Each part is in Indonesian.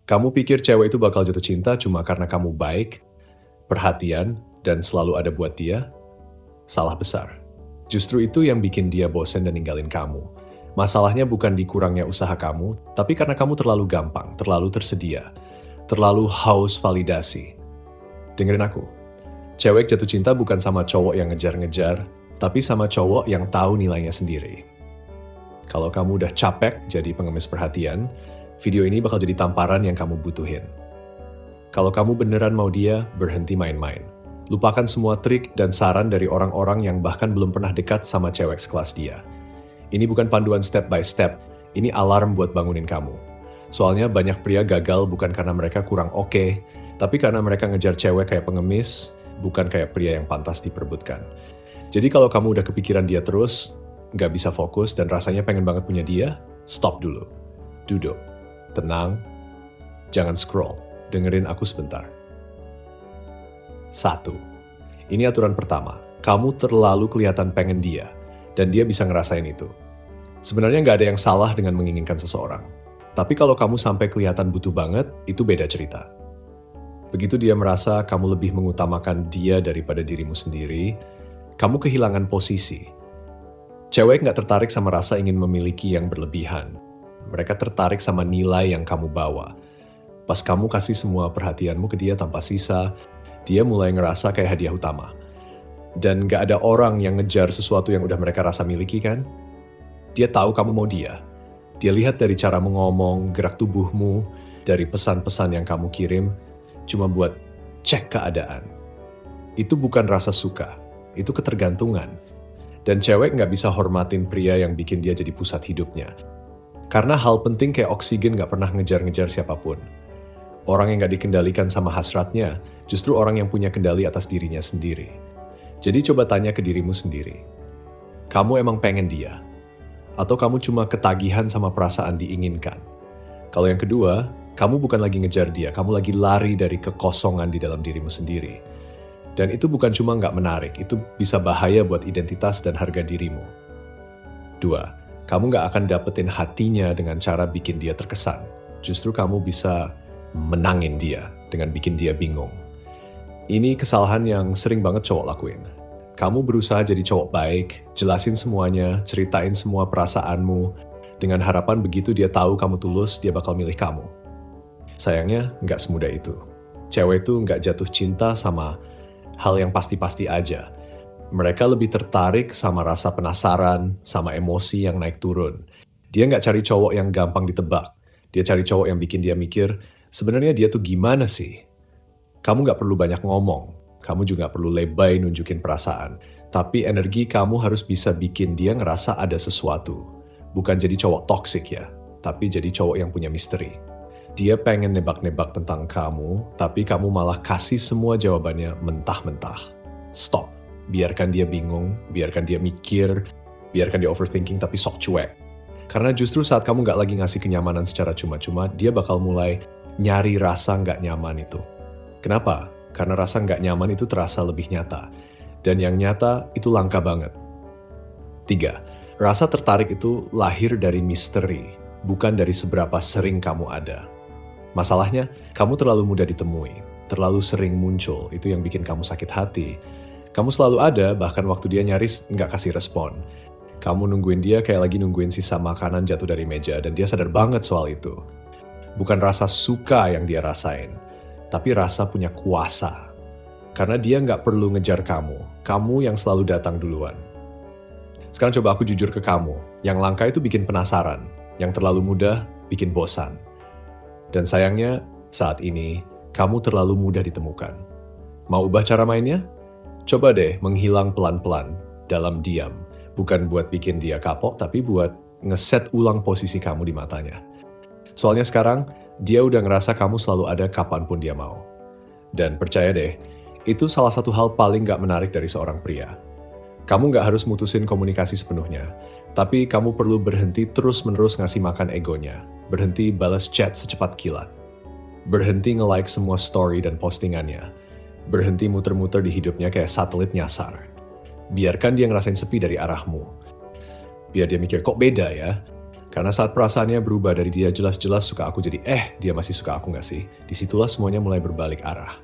Kamu pikir cewek itu bakal jatuh cinta cuma karena kamu baik, perhatian, dan selalu ada buat dia? Salah besar. Justru itu yang bikin dia bosen dan ninggalin kamu. Masalahnya bukan di kurangnya usaha kamu, tapi karena kamu terlalu gampang, terlalu tersedia, terlalu haus validasi. Dengerin aku. Cewek jatuh cinta bukan sama cowok yang ngejar-ngejar, tapi sama cowok yang tahu nilainya sendiri. Kalau kamu udah capek jadi pengemis perhatian, video ini bakal jadi tamparan yang kamu butuhin. Kalau kamu beneran mau dia, berhenti main-main. Lupakan semua trik dan saran dari orang-orang yang bahkan belum pernah dekat sama cewek sekelas dia. Ini bukan panduan step by step, ini alarm buat bangunin kamu. Soalnya banyak pria gagal bukan karena mereka kurang oke, tapi karena mereka ngejar cewek kayak pengemis, bukan kayak pria yang pantas diperebutkan. Jadi kalau kamu udah kepikiran dia terus, nggak bisa fokus dan rasanya pengen banget punya dia, stop dulu. Duduk. Tenang, jangan scroll, dengerin aku sebentar. 1. Ini aturan pertama, kamu terlalu kelihatan pengen dia, dan dia bisa ngerasain itu. Sebenarnya nggak ada yang salah dengan menginginkan seseorang, tapi kalau kamu sampai kelihatan butuh banget, itu beda cerita. Begitu dia merasa kamu lebih mengutamakan dia daripada dirimu sendiri, kamu kehilangan posisi. Cewek nggak tertarik sama rasa ingin memiliki yang berlebihan. Mereka tertarik sama nilai yang kamu bawa. Pas kamu kasih semua perhatianmu ke dia tanpa sisa, dia mulai ngerasa kayak hadiah utama. Dan gak ada orang yang ngejar sesuatu yang udah mereka rasa miliki kan? Dia tahu kamu mau dia. Dia lihat dari cara ngomong, gerak tubuhmu, dari pesan-pesan yang kamu kirim, cuma buat cek keadaan. Itu bukan rasa suka, itu ketergantungan. Dan cewek gak bisa hormatin pria yang bikin dia jadi pusat hidupnya. Karena hal penting kayak oksigen gak pernah ngejar-ngejar siapapun. Orang yang gak dikendalikan sama hasratnya, justru orang yang punya kendali atas dirinya sendiri. Jadi coba tanya ke dirimu sendiri. Kamu emang pengen dia? Atau kamu cuma ketagihan sama perasaan diinginkan? Kalau yang kedua, kamu bukan lagi ngejar dia, kamu lagi lari dari kekosongan di dalam dirimu sendiri. Dan itu bukan cuma gak menarik, itu bisa bahaya buat identitas dan harga dirimu. 2. Kamu gak akan dapetin hatinya dengan cara bikin dia terkesan. Justru kamu bisa menangin dia dengan bikin dia bingung. Ini kesalahan yang sering banget cowok lakuin. Kamu berusaha jadi cowok baik, jelasin semuanya, ceritain semua perasaanmu, dengan harapan begitu dia tahu kamu tulus, dia bakal milih kamu. Sayangnya, gak semudah itu. Cewek itu gak jatuh cinta sama hal yang pasti-pasti aja. Mereka lebih tertarik sama rasa penasaran, sama emosi yang naik turun. Dia nggak cari cowok yang gampang ditebak. Dia cari cowok yang bikin dia mikir, sebenarnya dia tuh gimana sih? Kamu nggak perlu banyak ngomong. Kamu juga perlu lebay nunjukin perasaan. Tapi energi kamu harus bisa bikin dia ngerasa ada sesuatu. Bukan jadi cowok toksik ya, tapi jadi cowok yang punya misteri. Dia pengen nebak-nebak tentang kamu, tapi kamu malah kasih semua jawabannya mentah-mentah. Stop. Biarkan dia bingung, biarkan dia mikir, biarkan dia overthinking tapi sok cuek. Karena justru saat kamu nggak lagi ngasih kenyamanan secara cuma-cuma, dia bakal mulai nyari rasa nggak nyaman itu. Kenapa? Karena rasa nggak nyaman itu terasa lebih nyata. Dan yang nyata itu langka banget. 3. Rasa tertarik itu lahir dari misteri, bukan dari seberapa sering kamu ada. Masalahnya, kamu terlalu mudah ditemui, terlalu sering muncul, itu yang bikin kamu sakit hati. Kamu selalu ada, bahkan waktu dia nyaris nggak kasih respon. Kamu nungguin dia kayak lagi nungguin sisa makanan jatuh dari meja, dan dia sadar banget soal itu. Bukan rasa suka yang dia rasain, tapi rasa punya kuasa. Karena dia nggak perlu ngejar kamu yang selalu datang duluan. Sekarang coba aku jujur ke kamu, yang langka itu bikin penasaran, yang terlalu mudah bikin bosan. Dan sayangnya, saat ini, kamu terlalu mudah ditemukan. Mau ubah cara mainnya? Coba deh menghilang pelan-pelan, dalam diam. Bukan buat bikin dia kapok, tapi buat ngeset ulang posisi kamu di matanya. Soalnya sekarang, dia udah ngerasa kamu selalu ada kapanpun dia mau. Dan percaya deh, itu salah satu hal paling gak menarik dari seorang pria. Kamu gak harus mutusin komunikasi sepenuhnya, tapi kamu perlu berhenti terus-menerus ngasih makan egonya. Berhenti balas chat secepat kilat. Berhenti nge-like semua story dan postingannya. Berhenti muter-muter di hidupnya kayak satelit nyasar. Biarkan dia ngerasain sepi dari arahmu. Biar dia mikir, kok beda ya? Karena saat perasaannya berubah dari dia jelas-jelas suka aku jadi dia masih suka aku nggak sih? Disitulah semuanya mulai berbalik arah.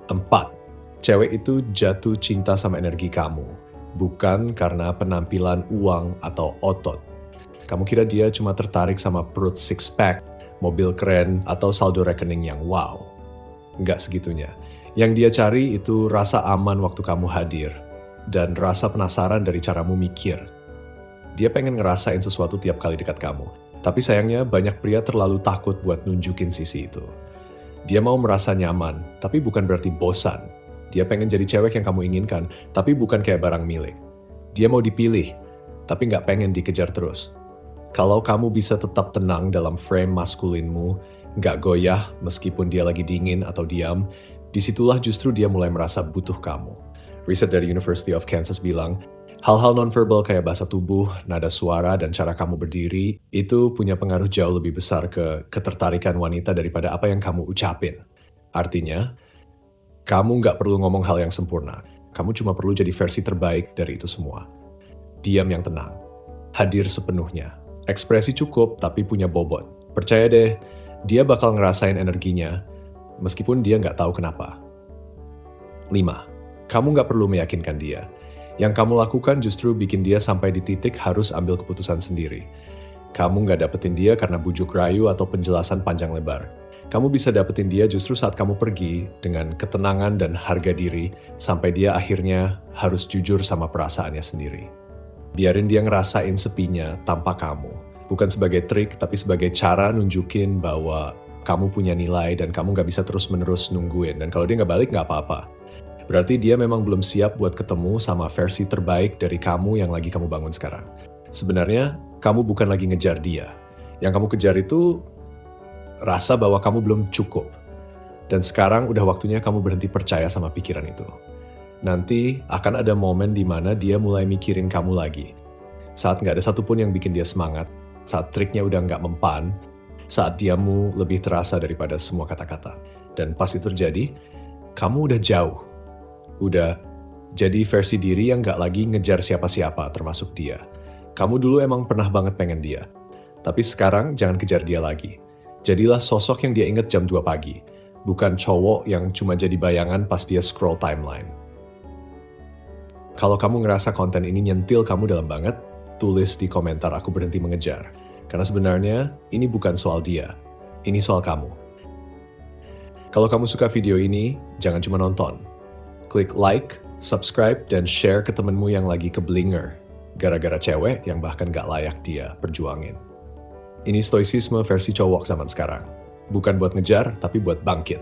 4. Cewek itu jatuh cinta sama energi kamu, bukan karena penampilan, uang, atau otot. Kamu kira dia cuma tertarik sama perut six pack, mobil keren, atau saldo rekening yang wow. Nggak segitunya. Yang dia cari itu rasa aman waktu kamu hadir, dan rasa penasaran dari caramu mikir. Dia pengen ngerasain sesuatu tiap kali dekat kamu. Tapi sayangnya banyak pria terlalu takut buat nunjukin sisi itu. Dia mau merasa nyaman, tapi bukan berarti bosan. Dia pengen jadi cewek yang kamu inginkan, tapi bukan kayak barang milik. Dia mau dipilih, tapi nggak pengen dikejar terus. Kalau kamu bisa tetap tenang dalam frame maskulinmu, nggak goyah meskipun dia lagi dingin atau diam, disitulah justru dia mulai merasa butuh kamu. Riset dari University of Kansas bilang, hal-hal nonverbal kayak bahasa tubuh, nada suara, dan cara kamu berdiri, itu punya pengaruh jauh lebih besar ke ketertarikan wanita daripada apa yang kamu ucapin. Artinya, kamu nggak perlu ngomong hal yang sempurna. Kamu cuma perlu jadi versi terbaik dari itu semua. Diam yang tenang. Hadir sepenuhnya. Ekspresi cukup, tapi punya bobot. Percaya deh, dia bakal ngerasain energinya, meskipun dia nggak tahu kenapa. 5. Kamu nggak perlu meyakinkan dia. Yang kamu lakukan justru bikin dia sampai di titik harus ambil keputusan sendiri. Kamu nggak dapetin dia karena bujuk rayu atau penjelasan panjang lebar. Kamu bisa dapetin dia justru saat kamu pergi dengan ketenangan dan harga diri sampai dia akhirnya harus jujur sama perasaannya sendiri. Biarin dia ngerasain sepinya tanpa kamu. Bukan sebagai trik, tapi sebagai cara nunjukin bahwa kamu punya nilai dan kamu nggak bisa terus-menerus nungguin. Dan kalau dia nggak balik, nggak apa-apa. Berarti dia memang belum siap buat ketemu sama versi terbaik dari kamu yang lagi kamu bangun sekarang. Sebenarnya, kamu bukan lagi ngejar dia. Yang kamu kejar itu rasa bahwa kamu belum cukup. Dan sekarang udah waktunya kamu berhenti percaya sama pikiran itu. Nanti akan ada momen di mana dia mulai mikirin kamu lagi. Saat nggak ada satupun yang bikin dia semangat, saat triknya udah nggak mempan, saat diamu lebih terasa daripada semua kata-kata. Dan pas itu terjadi, kamu udah jauh. Udah jadi versi diri yang nggak lagi ngejar siapa-siapa, termasuk dia. Kamu dulu emang pernah banget pengen dia. Tapi sekarang jangan kejar dia lagi. Jadilah sosok yang dia inget jam 2 pagi. Bukan cowok yang cuma jadi bayangan pas dia scroll timeline. Kalau kamu ngerasa konten ini nyentil kamu dalam banget, tulis di komentar aku berhenti mengejar. Karena sebenarnya ini bukan soal dia, ini soal kamu. Kalau kamu suka video ini, jangan cuma nonton. Klik like, subscribe, dan share ke temenmu yang lagi keblinger. Gara-gara cewek yang bahkan gak layak dia perjuangin. Ini stoicisme versi cowok zaman sekarang. Bukan buat ngejar, tapi buat bangkit.